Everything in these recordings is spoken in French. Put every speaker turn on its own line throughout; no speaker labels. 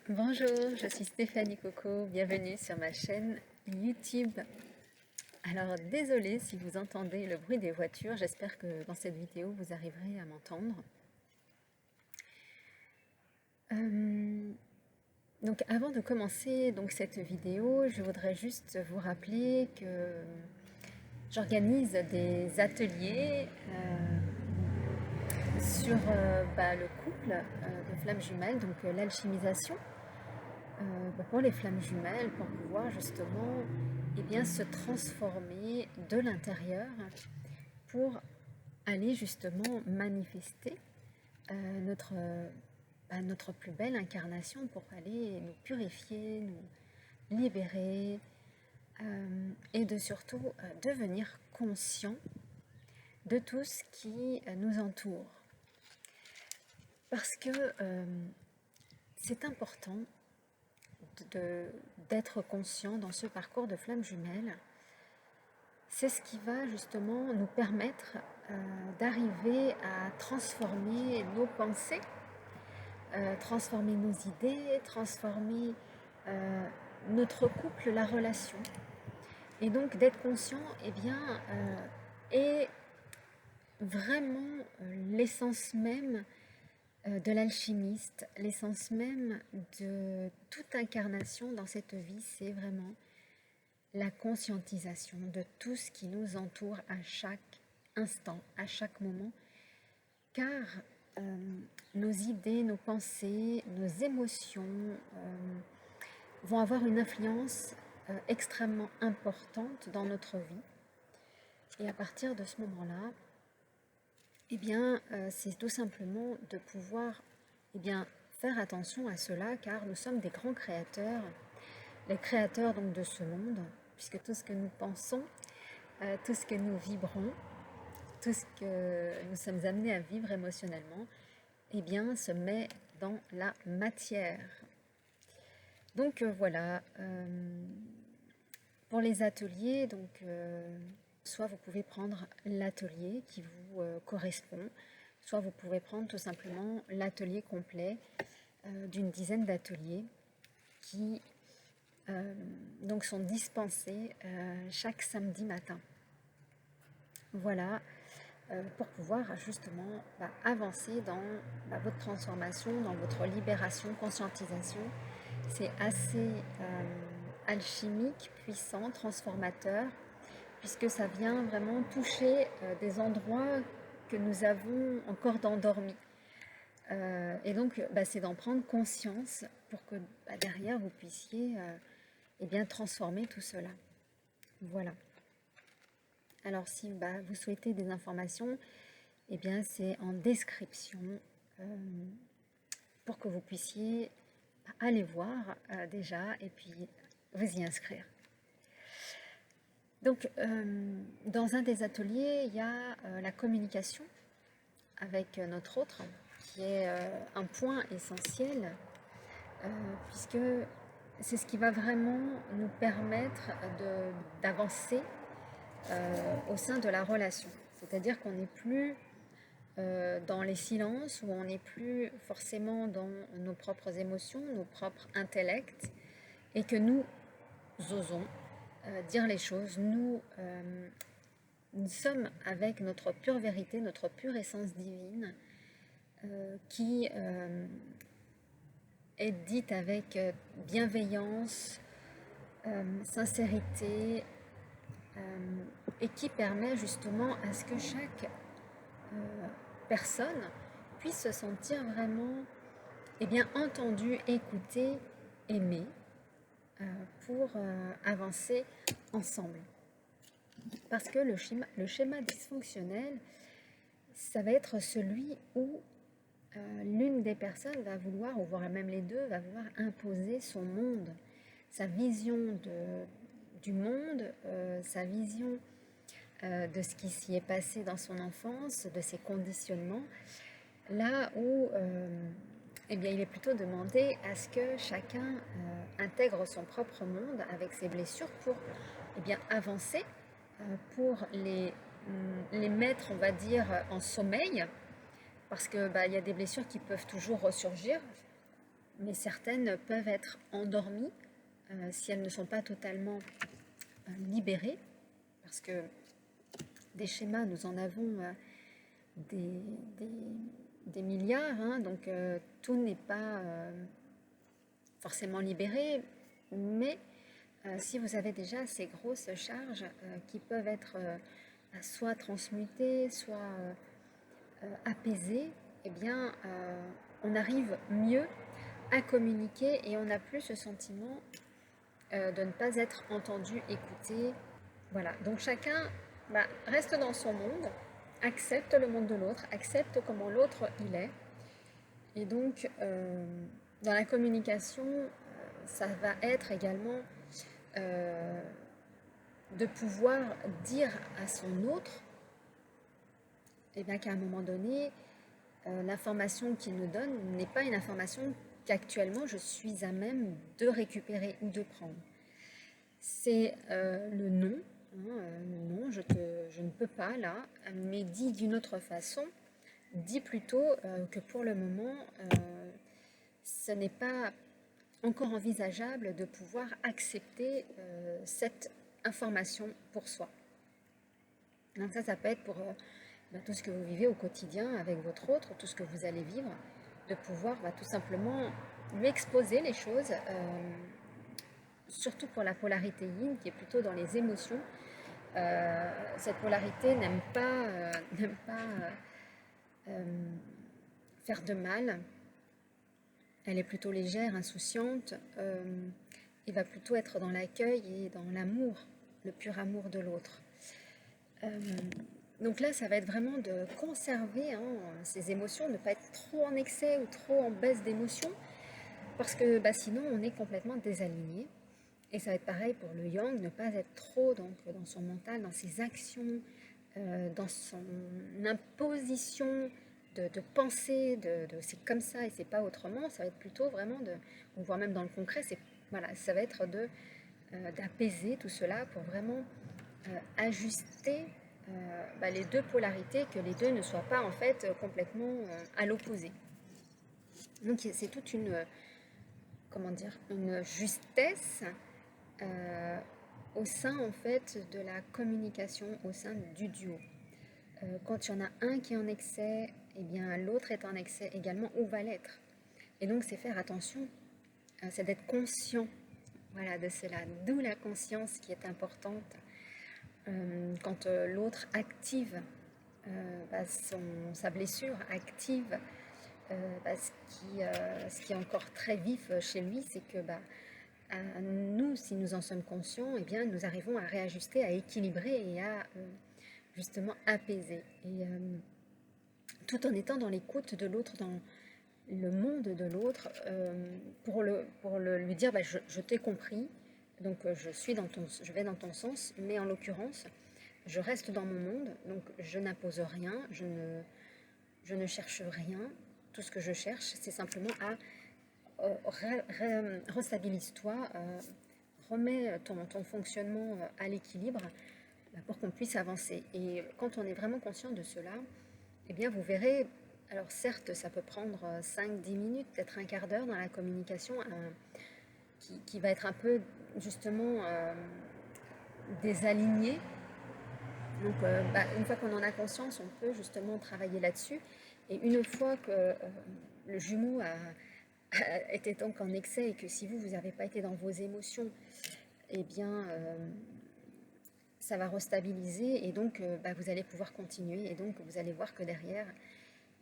Bonjour, je suis Stéphanie Coco, bienvenue sur ma chaîne YouTube. Alors désolée si vous entendez le bruit des voitures, j'espère que dans cette vidéo vous arriverez à m'entendre. Donc avant de commencer cette vidéo, je voudrais juste vous rappeler que j'organise des ateliers sur le couple de flammes jumelles, donc l'alchimisation. Pour les flammes jumelles, pour pouvoir justement se transformer de l'intérieur pour aller justement manifester notre plus belle incarnation, pour aller nous purifier, nous libérer et de surtout devenir conscient de tout ce qui nous entoure. Parce que c'est important d'être conscient dans ce parcours de flammes jumelles. C'est ce qui va justement nous permettre d'arriver à transformer nos pensées, transformer nos idées, transformer notre couple, la relation. Et donc d'être conscient est vraiment l'essence même de l'alchimiste, l'essence même de toute incarnation dans cette vie, c'est vraiment la conscientisation de tout ce qui nous entoure à chaque instant, à chaque moment, car nos idées, nos pensées, nos émotions vont avoir une influence extrêmement importante dans notre vie. Et à partir de ce moment-là, c'est tout simplement de pouvoir faire attention à cela, car nous sommes des grands créateurs, les créateurs donc de ce monde, puisque tout ce que nous pensons, tout ce que nous vibrons, tout ce que nous sommes amenés à vivre émotionnellement, se met dans la matière. Donc voilà, pour les ateliers, soit vous pouvez prendre l'atelier qui vous correspond, soit vous pouvez prendre tout simplement l'atelier complet d'une dizaine d'ateliers qui sont dispensés chaque samedi matin. Voilà, pour pouvoir justement avancer dans votre transformation, dans votre libération, conscientisation. C'est assez alchimique, puissant, transformateur, puisque ça vient vraiment toucher des endroits que nous avons encore endormis. Et donc, c'est d'en prendre conscience pour que derrière, vous puissiez transformer tout cela. Voilà. Alors, si vous souhaitez des informations, c'est en description pour que vous puissiez aller voir déjà et puis vous y inscrire. Donc, dans un des ateliers, il y a la communication avec notre autre, qui est un point essentiel, puisque c'est ce qui va vraiment nous permettre d'avancer au sein de la relation. C'est-à-dire qu'on n'est plus dans les silences, où on n'est plus forcément dans nos propres émotions, nos propres intellects, et que nous osons dire les choses. Nous sommes avec notre pure vérité, notre pure essence divine, qui est dite avec bienveillance, sincérité, et qui permet justement à ce que chaque personne puisse se sentir vraiment entendue, écoutée, aimée, pour avancer ensemble. Parce que le schéma dysfonctionnel, ça va être celui où l'une des personnes va vouloir, ou voire même les deux, va vouloir imposer son monde, sa vision du monde, sa vision de ce qui s'y est passé dans son enfance, de ses conditionnements, là où il est plutôt demandé à ce que chacun intègre son propre monde avec ses blessures pour avancer, pour les mettre, on va dire, en sommeil, parce que y a des blessures qui peuvent toujours ressurgir, mais certaines peuvent être endormies si elles ne sont pas totalement libérées, parce que des schémas, nous en avons des, des milliards, hein, donc tout n'est pas forcément libéré, mais si vous avez déjà ces grosses charges qui peuvent être soit transmutées, soit apaisées, eh bien, on arrive mieux à communiquer et on n'a plus ce sentiment de ne pas être entendu, écouté. Voilà, donc chacun reste dans son monde, accepte le monde de l'autre, accepte comment l'autre il est. Et donc, dans la communication, ça va être également de pouvoir dire à son autre qu'à un moment donné, l'information qu'il nous donne n'est pas une information qu'actuellement je suis à même de récupérer ou de prendre. C'est le non, non, je ne peux pas là, mais dit d'une autre façon, dit plutôt que pour le moment, ce n'est pas encore envisageable de pouvoir accepter cette information pour soi. Donc ça peut être pour tout ce que vous vivez au quotidien avec votre autre, tout ce que vous allez vivre, de pouvoir tout simplement lui exposer les choses, surtout pour la polarité yin qui est plutôt dans les émotions. Cette polarité n'aime pas faire de mal. Elle est plutôt légère, insouciante, et va plutôt être dans l'accueil et dans l'amour, le pur amour de l'autre. Donc là, ça va être vraiment de conserver ces émotions, ne pas être trop en excès ou trop en baisse d'émotions, parce que sinon on est complètement désaligné. Et ça va être pareil pour le yang, ne pas être trop dans son mental, dans ses actions, dans son imposition de penser, de c'est comme ça et c'est pas autrement. Ça va être plutôt vraiment voire même dans le concret, ça va être d'apaiser tout cela pour vraiment ajuster les deux polarités, que les deux ne soient pas en fait complètement à l'opposé. Donc c'est toute une justesse au sein en fait de la communication, au sein du duo. Quand il y en a un qui est en excès, eh bien l'autre est en excès également ou va l'être. Et donc c'est faire attention, c'est d'être conscient de cela, d'où la conscience qui est importante. Quand l'autre active sa blessure, active ce qui est encore très vif chez lui, c'est que nous, si nous en sommes conscients, eh bien, nous arrivons à réajuster, à équilibrer et à justement apaiser. Et tout en étant dans l'écoute de l'autre, dans le monde de l'autre, pour lui dire je t'ai compris, donc je vais dans ton sens, mais en l'occurrence, je reste dans mon monde, donc je n'impose rien, je ne cherche rien. Tout ce que je cherche, c'est simplement à restabilise-toi, remets ton fonctionnement à l'équilibre pour qu'on puisse avancer. Et quand on est vraiment conscient de cela, eh bien vous verrez, alors certes ça peut prendre 5-10 minutes, peut-être un quart d'heure dans la communication qui va être un peu justement désaligné. Donc une fois qu'on en a conscience, on peut justement travailler là-dessus. Et une fois que le jumeau était donc en excès et que si vous n'avez pas été dans vos émotions, eh bien ça va restabiliser et donc vous allez pouvoir continuer et donc vous allez voir que derrière,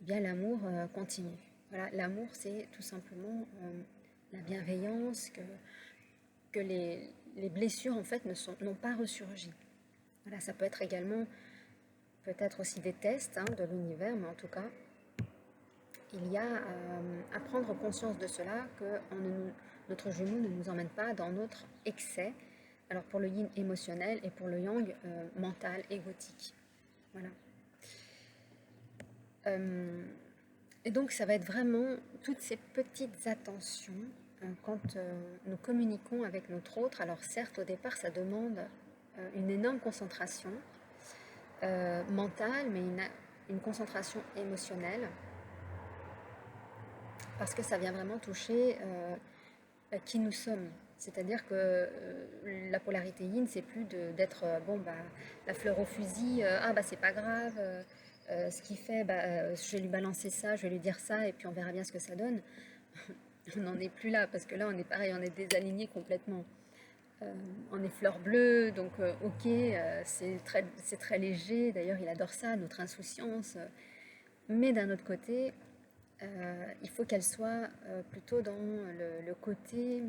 eh bien l'amour continue. Voilà, l'amour c'est tout simplement la bienveillance, que les blessures en fait n'ont pas ressurgi. Voilà, ça peut être également peut-être aussi des tests de l'univers, mais en tout cas, il y a à prendre conscience de cela, que notre jumeau ne nous emmène pas dans notre excès, alors pour le yin émotionnel et pour le yang mental, égotique. Voilà. Et donc ça va être vraiment toutes ces petites attentions quand nous communiquons avec notre autre. Alors certes, au départ, ça demande une énorme concentration mentale, mais une concentration émotionnelle. parce que ça vient vraiment toucher qui nous sommes. C'est-à-dire que la polarité yin, c'est plus d'être bon bah la fleur au fusil, ah bah c'est pas grave, ce qu'il fait, bah, je vais lui balancer ça, je vais lui dire ça, et puis on verra bien ce que ça donne. On n'en est plus là, parce que là on est pareil, on est désaligné complètement. On est fleur bleue, donc ok, c'est très léger, d'ailleurs il adore ça, notre insouciance, mais d'un autre côté, il faut qu'elle soit plutôt dans le côté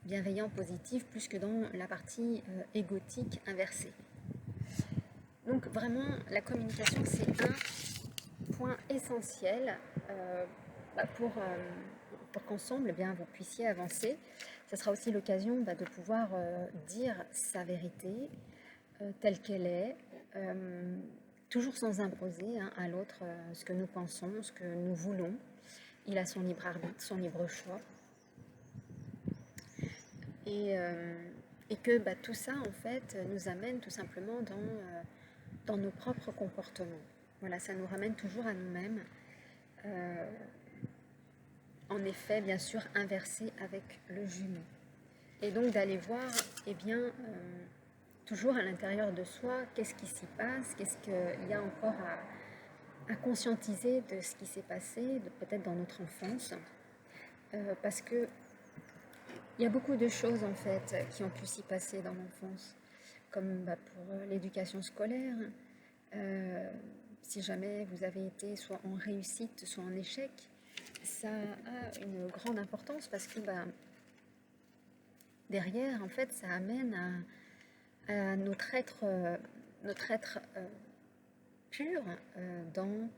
bienveillant, positif, plus que dans la partie égotique inversée. Donc vraiment, la communication, c'est un point essentiel pour qu'ensemble, eh bien, vous puissiez avancer. Ça sera aussi l'occasion de pouvoir dire sa vérité telle qu'elle est, toujours sans imposer à l'autre ce que nous pensons, ce que nous voulons. Il a son libre arbitre, son libre choix. Et que tout ça, en fait, nous amène tout simplement dans nos propres comportements. Voilà, ça nous ramène toujours à nous-mêmes. En effet, bien sûr, inversé avec le jumeau. Et donc d'aller voir, eh bien, toujours à l'intérieur de soi, qu'est-ce qui s'y passe, qu'est-ce qu'il y a encore à conscientiser de ce qui s'est passé, peut-être dans notre enfance. Parce que il y a beaucoup de choses en fait qui ont pu s'y passer dans l'enfance, comme pour l'éducation scolaire. Si jamais vous avez été soit en réussite, soit en échec, ça a une grande importance parce que derrière, en fait, ça amène à notre être pur dans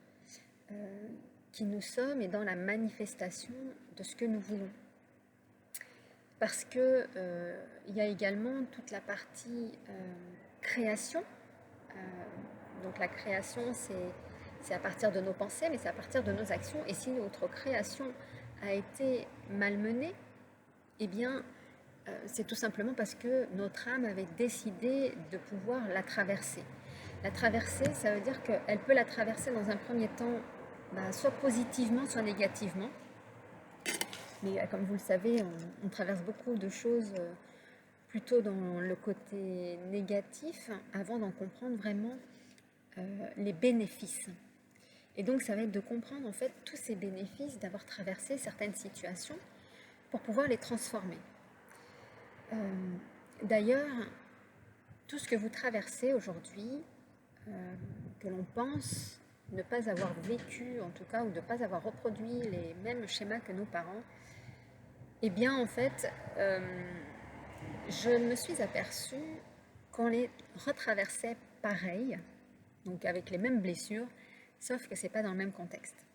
qui nous sommes et dans la manifestation de ce que nous voulons. Parce que il y a également toute la partie création. Donc la création, c'est à partir de nos pensées, mais c'est à partir de nos actions. Et si notre création a été malmenée, eh bien, c'est tout simplement parce que notre âme avait décidé de pouvoir la traverser. La traverser, ça veut dire qu'elle peut la traverser dans un premier temps, soit positivement, soit négativement. Mais comme vous le savez, on traverse beaucoup de choses plutôt dans le côté négatif avant d'en comprendre vraiment les bénéfices. Et donc ça va être de comprendre en fait tous ces bénéfices d'avoir traversé certaines situations pour pouvoir les transformer. D'ailleurs, tout ce que vous traversez aujourd'hui, que l'on pense ne pas avoir vécu en tout cas, ou ne pas avoir reproduit les mêmes schémas que nos parents, eh bien en fait, je me suis aperçue qu'on les retraversait pareil, donc avec les mêmes blessures, sauf que c'est pas dans le même contexte.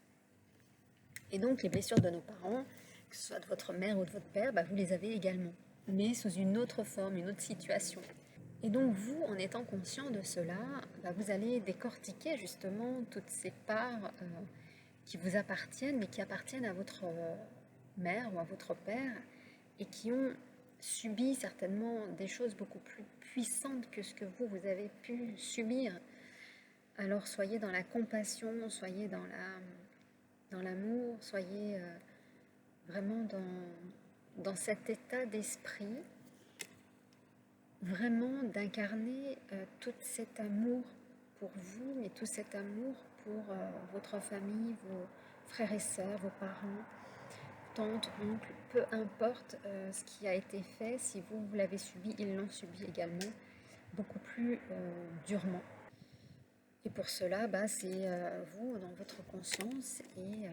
Et donc les blessures de nos parents, que ce soit de votre mère ou de votre père, vous les avez également, mais sous une autre forme, une autre situation. Et donc vous, en étant conscient de cela, vous allez décortiquer justement toutes ces parts qui vous appartiennent, mais qui appartiennent à votre mère ou à votre père, et qui ont subi certainement des choses beaucoup plus puissantes que ce que vous avez pu subir. Alors soyez dans la compassion, soyez dans l'amour, soyez vraiment dans cet état d'esprit, vraiment d'incarner tout cet amour pour vous, mais tout cet amour pour votre famille, vos frères et sœurs, vos parents, tantes, oncles, peu importe ce qui a été fait, si vous l'avez subi, ils l'ont subi également, beaucoup plus durement. Et pour cela, c'est vous, dans votre conscience et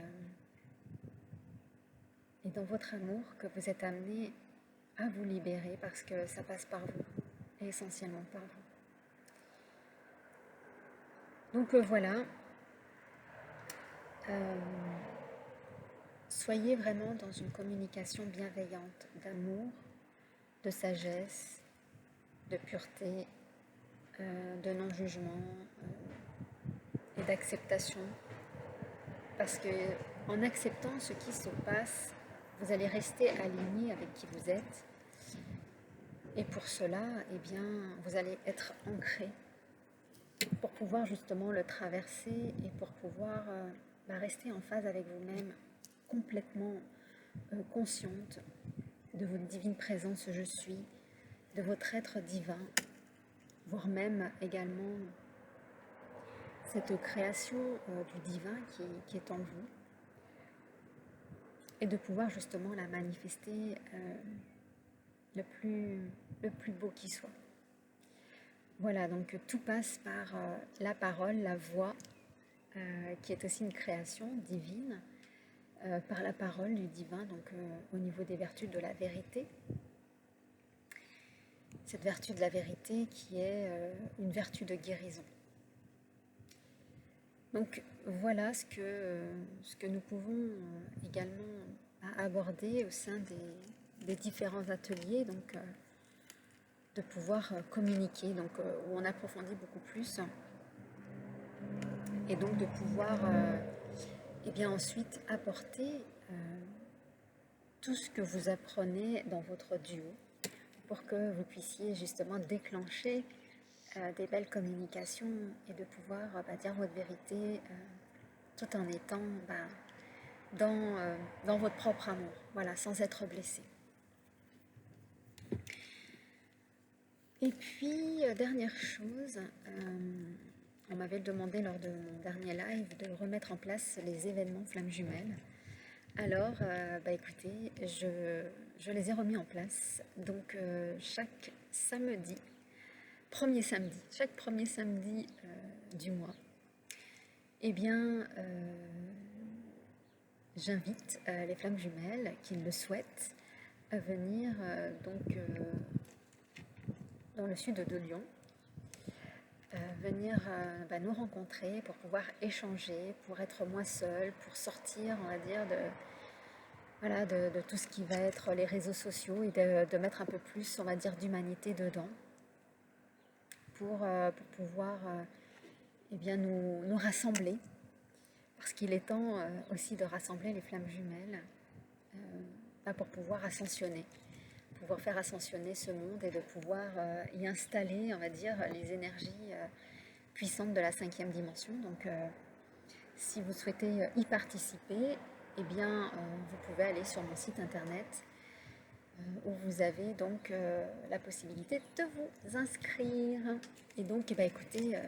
dans votre amour, que vous êtes amené à vous libérer, parce que ça passe par vous, et essentiellement par vous. Donc voilà, soyez vraiment dans une communication bienveillante, d'amour, de sagesse, de pureté, de non-jugement et d'acceptation. Parce que en acceptant ce qui se passe, vous allez rester aligné avec qui vous êtes. Et pour cela, vous allez être ancré pour pouvoir justement le traverser et pour pouvoir rester en phase avec vous-même complètement consciente de votre divine présence je suis, de votre être divin, voire même également cette création du divin qui est en vous, et de pouvoir justement la manifester le plus beau qui soit. Voilà, donc tout passe par la parole, la voix, qui est aussi une création divine, par la parole du divin, donc au niveau des vertus de la vérité. Cette vertu de la vérité qui est une vertu de guérison. Donc voilà ce que nous pouvons également aborder au sein des différents ateliers, donc de pouvoir communiquer, donc où on approfondit beaucoup plus, et donc de pouvoir et bien ensuite apporter tout ce que vous apprenez dans votre duo pour que vous puissiez justement déclencher des belles communications et de pouvoir dire votre vérité tout en étant dans votre propre amour, voilà, sans être blessé. Et puis, dernière chose, on m'avait demandé lors de mon dernier live de remettre en place les événements flammes jumelles. Alors, écoutez, je les ai remis en place. Donc, chaque premier samedi du mois, eh bien, j'invite les flammes jumelles qui le souhaitent à venir dans le sud de Lyon, venir nous rencontrer pour pouvoir échanger, pour être moins seule, pour sortir, on va dire, de tout ce qui va être les réseaux sociaux et de mettre un peu plus, on va dire, d'humanité dedans pour pouvoir nous rassembler, parce qu'il est temps aussi de rassembler les flammes jumelles pour pouvoir ascensionner, pouvoir faire ascensionner ce monde et de pouvoir y installer, on va dire, les énergies puissantes de la 5e dimension. Donc si vous souhaitez y participer, eh bien vous pouvez aller sur mon site internet où vous avez donc la possibilité de vous inscrire. Et donc écoutez,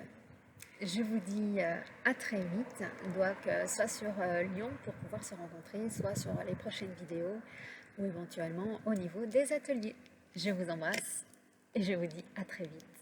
je vous dis à très vite, donc soit sur Lyon pour pouvoir se rencontrer, soit sur les prochaines vidéos ou éventuellement au niveau des ateliers. Je vous embrasse et je vous dis à très vite.